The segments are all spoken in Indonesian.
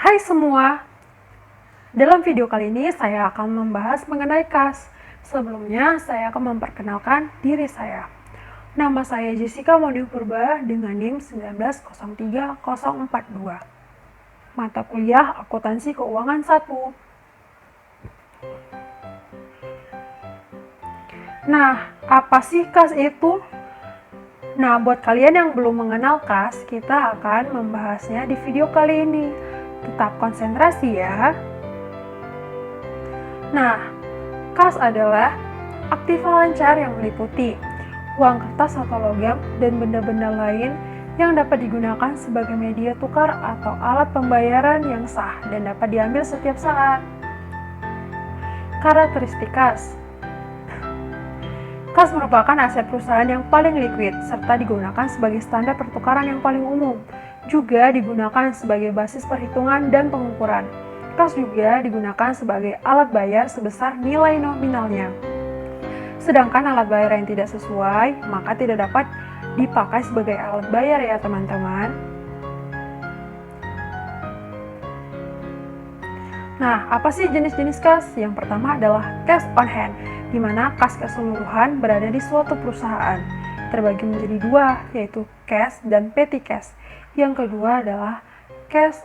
Hai semua, dalam video kali ini saya akan membahas mengenai kas. Sebelumnya saya akan memperkenalkan diri saya. Nama saya Jessica Moni Purba dengan NIM 1903042. Mata kuliah Akuntansi Keuangan 1. Nah, apa sih kas itu? Nah, buat kalian yang belum mengenal kas, kita akan membahasnya di video kali ini. Tetap konsentrasi ya. Nah, kas adalah aktiva lancar yang meliputi uang kertas atau logam dan benda-benda lain yang dapat digunakan sebagai media tukar atau alat pembayaran yang sah dan dapat diambil setiap saat. Karakteristik kas. Kas merupakan aset perusahaan yang paling liquid serta digunakan sebagai standar pertukaran yang paling umum. Juga digunakan sebagai basis perhitungan dan pengukuran. Kas juga digunakan sebagai alat bayar sebesar nilai nominalnya. Sedangkan alat bayar yang tidak sesuai, maka tidak dapat dipakai sebagai alat bayar ya teman-teman. Nah, apa sih jenis-jenis kas? Yang pertama adalah cash on hand, di mana kas keseluruhan berada di suatu perusahaan. Terbagi menjadi dua, yaitu cash dan petty cash. Yang kedua adalah cash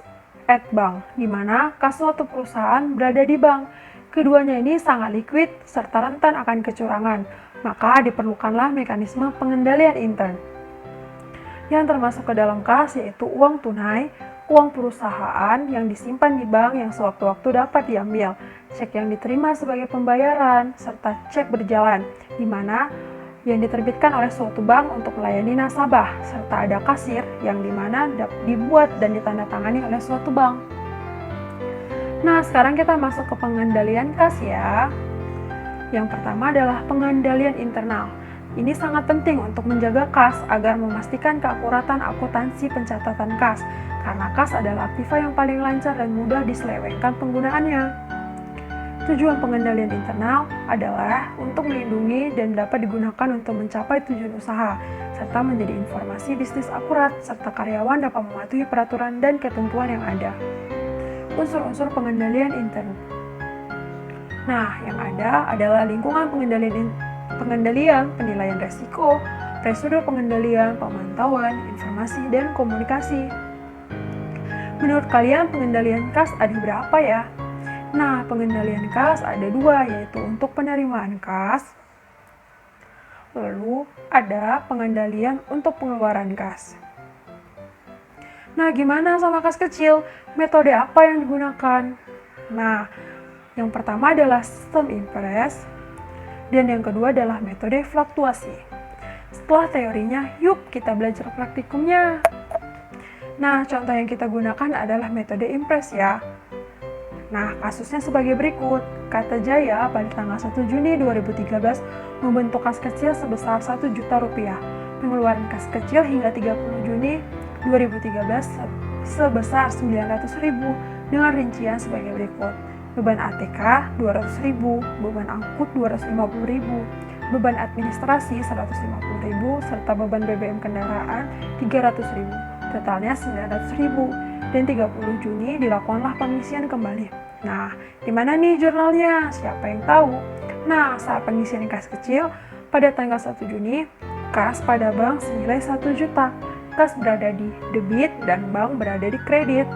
at bank, di mana kas suatu perusahaan berada di bank. Keduanya ini sangat liquid serta rentan akan kecurangan, maka diperlukanlah mekanisme pengendalian intern. Yang termasuk ke dalam kas yaitu uang tunai, uang perusahaan yang disimpan di bank yang sewaktu-waktu dapat diambil, cek yang diterima sebagai pembayaran, serta cek berjalan, di mana yang diterbitkan oleh suatu bank untuk melayani nasabah, serta ada kasir yang dimana dibuat dan ditandatangani oleh suatu bank. Nah, sekarang kita masuk ke pengendalian kas ya. Yang pertama adalah pengendalian internal. Ini sangat penting untuk menjaga kas agar memastikan keakuratan akuntansi pencatatan kas, karena kas adalah aktiva yang paling lancar dan mudah diselewengkan penggunaannya. Tujuan pengendalian internal adalah untuk melindungi dan dapat digunakan untuk mencapai tujuan usaha, serta menjadi informasi bisnis akurat, serta karyawan dapat mematuhi peraturan dan ketentuan yang ada. Unsur-unsur pengendalian intern. Nah, yang ada adalah lingkungan pengendalian, penilaian resiko, prosedur pengendalian, pemantauan, informasi, dan komunikasi. Menurut kalian pengendalian kas ada berapa ya? Nah, pengendalian kas ada dua, yaitu untuk penerimaan kas, lalu ada pengendalian untuk pengeluaran kas. Nah, gimana sama kas kecil? Metode apa yang digunakan? Nah, yang pertama adalah sistem impres, dan yang kedua adalah metode fluktuasi. Setelah teorinya, yuk kita belajar praktikumnya. Nah, contoh yang kita gunakan adalah metode impres ya. Nah, kasusnya sebagai berikut. Kata Jaya pada tanggal 1 Juni 2013 membentuk kas kecil sebesar 1 juta rupiah. Pengeluaran kas kecil hingga 30 Juni 2013 sebesar 900.000 dengan rincian sebagai berikut. Beban ATK 200.000, beban angkut 250.000, beban administrasi 150.000, serta beban BBM kendaraan 300.000. Totalnya 900.000. Dan 30 Juni dilakukanlah pengisian kembali. Nah, di mana nih jurnalnya? Siapa yang tahu? Nah, saat pengisian kas kecil pada tanggal 1 Juni, kas pada bank senilai 1 juta. Kas berada di debit dan bank berada di kredit.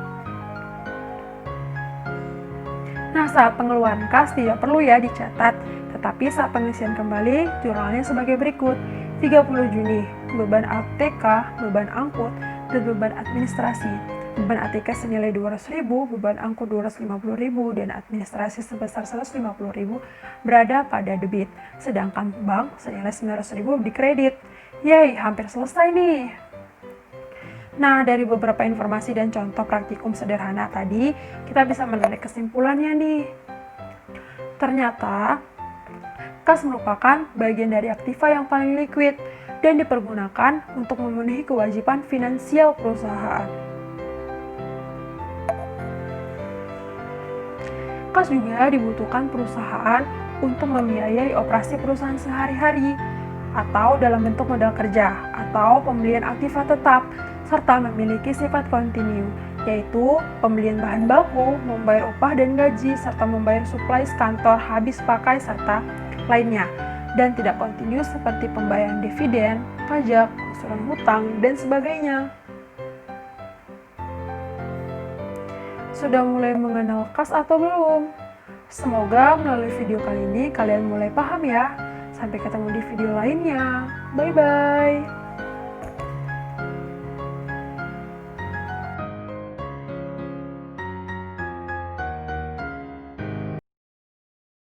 Nah, saat pengeluaran kas tidak perlu ya dicatat, tetapi saat pengisian kembali, jurnalnya sebagai berikut. 30 Juni, beban ATK, beban angkut, dan beban administrasi. Beban ATK senilai 200.000, beban angkut 250.000, dan administrasi sebesar 150.000 berada pada debit. Sedangkan bank senilai 900.000 di kredit. Yeay, hampir selesai nih. Nah, dari beberapa informasi dan contoh praktikum sederhana tadi, kita bisa menarik kesimpulannya nih. Ternyata, kas merupakan bagian dari aktiva yang paling liquid dan dipergunakan untuk memenuhi kewajiban finansial perusahaan. Kas juga dibutuhkan perusahaan untuk membiayai operasi perusahaan sehari-hari, atau dalam bentuk modal kerja, atau pembelian aktiva tetap, serta memiliki sifat kontinu. yaitu pembelian bahan baku, membayar upah dan gaji, serta membayar suplai kantor habis pakai, serta lainnya, dan tidak kontinu seperti pembayaran dividen, pajak, angsuran hutang, dan sebagainya. Sudah mulai mengenal kas atau belum? Semoga melalui video kali ini kalian mulai paham ya. Sampai ketemu di video lainnya. Bye-bye.